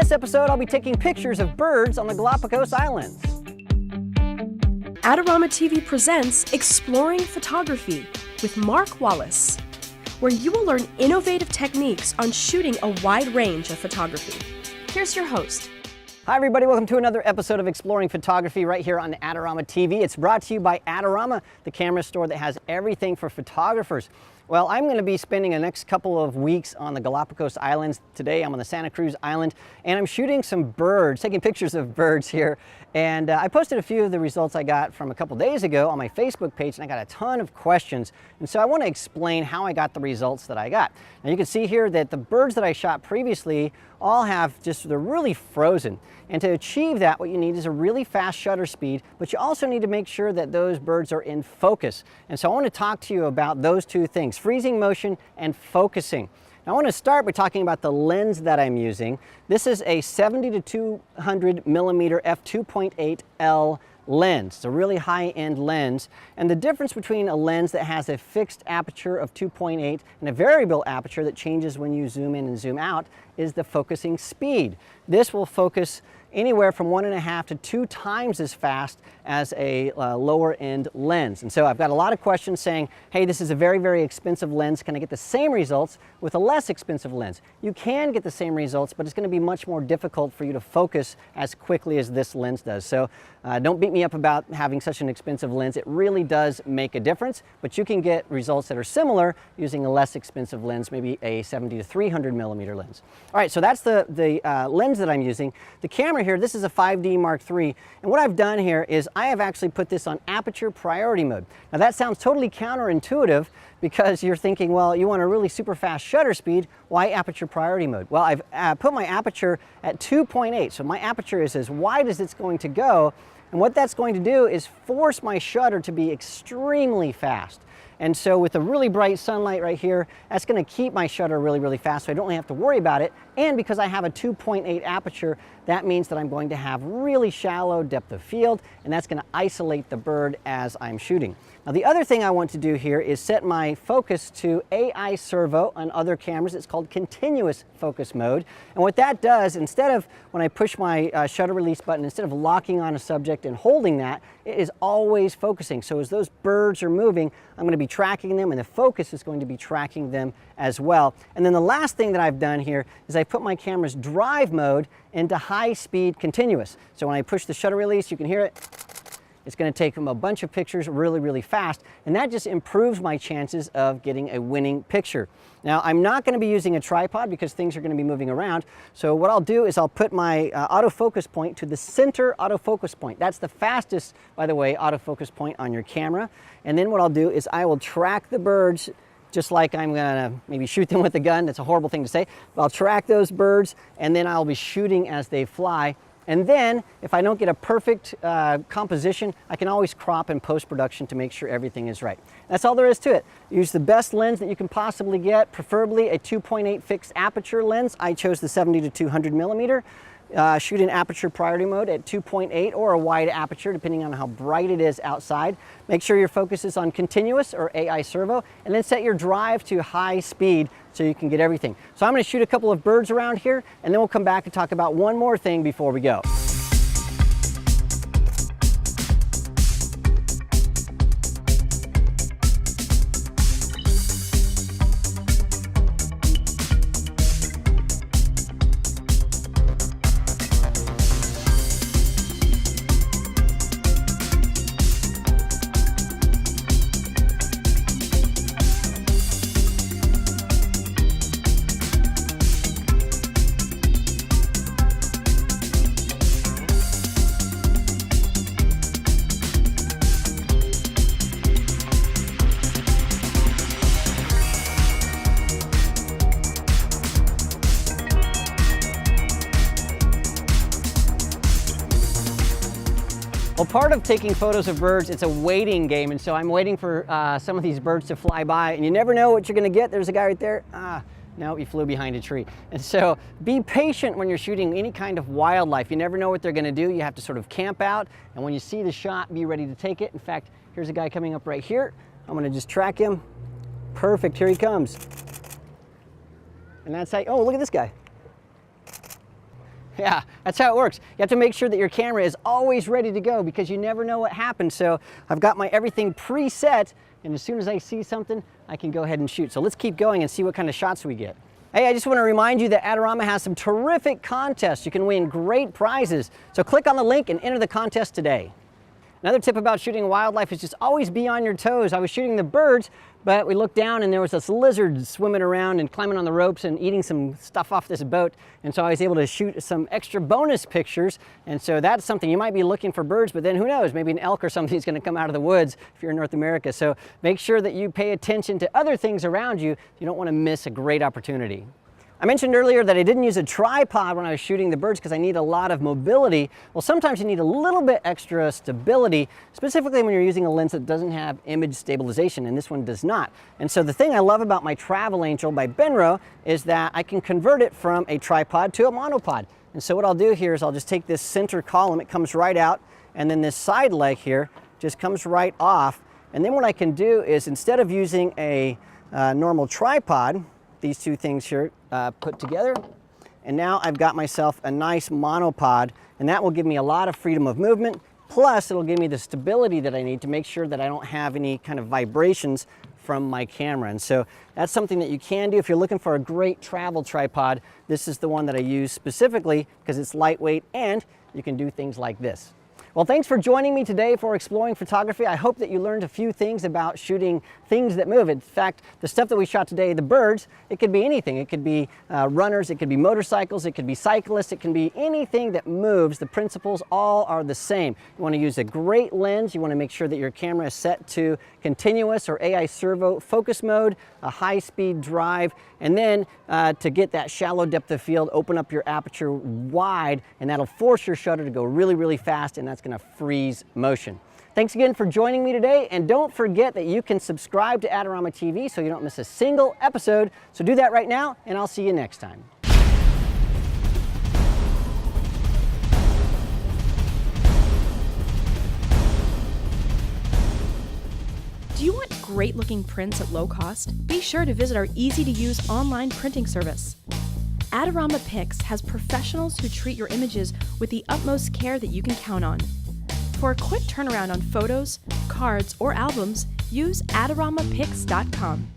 this episode, I'll be taking pictures of birds on the Galapagos Islands. AdoramaTV presents Exploring Photography with Mark Wallace, where you will learn innovative techniques on shooting a wide range of photography. Here's your host. Hi everybody, welcome to another episode of Exploring Photography right here on AdoramaTV. It's brought to you by Adorama, the camera store that has everything for photographers. Well, I'm going to be spending the next couple of weeks on the Galapagos Islands. Today I'm on the Santa Cruz Island and I'm shooting some birds, taking pictures of birds here. And I posted a few of the results I got from a couple days ago on my Facebook page, and I got a ton of questions. And so I want to explain how I got the results that I got. Now you can see here that the birds that I shot previously all have they're really frozen. And to achieve that, what you need is a really fast shutter speed, but you also need to make sure that those birds are in focus. And so I want to talk to you about those two things, freezing motion and focusing. Now I want to start by talking about the lens that I'm using. This is a 70 to 200 millimeter f2.8L lens. It's a really high-end lens, and the difference between a lens that has a fixed aperture of 2.8 and a variable aperture that changes when you zoom in and zoom out is the focusing speed. This will focus anywhere from 1.5 to 2 times as fast as a lower-end lens. And so I've got a lot of questions saying, hey, this is a very, very expensive lens. Can I get the same results with a less expensive lens? You can get the same results, but it's going to be much more difficult for you to focus as quickly as this lens does. So don't beat me up about having such an expensive lens. It really does make a difference, but you can get results that are similar using a less expensive lens, maybe a 70 to 300 millimeter lens. All right, so that's the lens that I'm using. The camera here, this is a 5D Mark III, and what I've done here is I have actually put this on aperture priority mode. Now that sounds totally counterintuitive because you're thinking, well, you want a really super fast shutter speed, why aperture priority mode? Well, I've put my aperture at 2.8, so my aperture is as wide as it's going to go, and what that's going to do is force my shutter to be extremely fast. And so with the really bright sunlight right here, that's going to keep my shutter really, really fast, so I don't really have to worry about it. And because I have a 2.8 aperture, that means that I'm going to have really shallow depth of field, and that's going to isolate the bird as I'm shooting. Now the other thing I want to do here is set my focus to AI servo. On other cameras, it's called continuous focus mode. And what that does, instead of when I push my shutter release button, instead of locking on a subject and holding that, it is always focusing. So as those birds are moving, I'm going to be tracking them, and the focus is going to be tracking them as well. And then the last thing that I've done here is I put my camera's drive mode into high speed continuous. So when I push the shutter release, you can hear it. It's going to take them a bunch of pictures really, really fast, and that just improves my chances of getting a winning picture. Now, I'm not going to be using a tripod because things are going to be moving around, so what I'll do is I'll put my autofocus point to the center autofocus point. That's the fastest, by the way, autofocus point on your camera. And then what I'll do is I will track the birds just like I'm going to maybe shoot them with a gun. That's a horrible thing to say, but I'll track those birds, and then I'll be shooting as they fly. And then, if I don't get a perfect composition, I can always crop in post-production to make sure everything is right. That's all there is to it. Use the best lens that you can possibly get, preferably a 2.8 fixed aperture lens. I chose the 70 to 200 millimeter. Shoot in aperture priority mode at 2.8 or a wide aperture, depending on how bright it is outside. Make sure your focus is on continuous or AI servo, and then set your drive to high speed so you can get everything. So I'm going to shoot a couple of birds around here, and then we'll come back and talk about one more thing before we go. Well, part of taking photos of birds, it's a waiting game, and so I'm waiting for some of these birds to fly by, and you never know what you're going to get. There's a guy right there. No, he flew behind a tree. And so be patient when you're shooting any kind of wildlife. You never know what they're going to do. You have to sort of camp out, and when you see the shot, be ready to take it. In fact, here's a guy coming up right here. I'm going to just track him. Perfect, here he comes. And that's how, oh, look at this guy. Yeah, that's how it works. You have to make sure that your camera is always ready to go because you never know what happens. So I've got my everything preset, and as soon as I see something, I can go ahead and shoot. So let's keep going and see what kind of shots we get. Hey, I just want to remind you that Adorama has some terrific contests. You can win great prizes. So click on the link and enter the contest today. Another tip about shooting wildlife is just always be on your toes. I was shooting the birds, but we looked down and there was this lizard swimming around and climbing on the ropes and eating some stuff off this boat. And so I was able to shoot some extra bonus pictures. And so that's something you might be looking for birds, but then who knows, maybe an elk or something is going to come out of the woods if you're in North America. So make sure that you pay attention to other things around you. You don't want to miss a great opportunity. I mentioned earlier that I didn't use a tripod when I was shooting the birds because I need a lot of mobility. Well, sometimes you need a little bit extra stability, specifically when you're using a lens that doesn't have image stabilization, and this one does not. And so the thing I love about my Travel Angel by Benro is that I can convert it from a tripod to a monopod. And so what I'll do here is I'll just take this center column, it comes right out, and then this side leg here just comes right off. And then what I can do is, instead of using a normal tripod, these two things here put together, and now I've got myself a nice monopod, and that will give me a lot of freedom of movement, plus it'll give me the stability that I need to make sure that I don't have any kind of vibrations from my camera. And so that's something that you can do if you're looking for a great travel tripod. This is the one that I use specifically because it's lightweight and you can do things like this. Well, thanks for joining me today for Exploring Photography. I hope that you learned a few things about shooting things that move. In fact, the stuff that we shot today, the birds, it could be anything. It could be runners, it could be motorcycles, it could be cyclists, it can be anything that moves. The principles all are the same. You want to use a great lens. You want to make sure that your camera is set to continuous or AI servo focus mode, a high-speed drive, and then to get that shallow depth of field, open up your aperture wide, and that'll force your shutter to go really, really fast, and that's going to freeze motion. Thanks again for joining me today, and don't forget that you can subscribe to Adorama TV so you don't miss a single episode. So do that right now, and I'll see you next time. Do you want great looking prints at low cost? Be sure to visit our easy to use online printing service. Adorama Pix has professionals who treat your images with the utmost care that you can count on. For a quick turnaround on photos, cards, or albums, use AdoramaPix.com.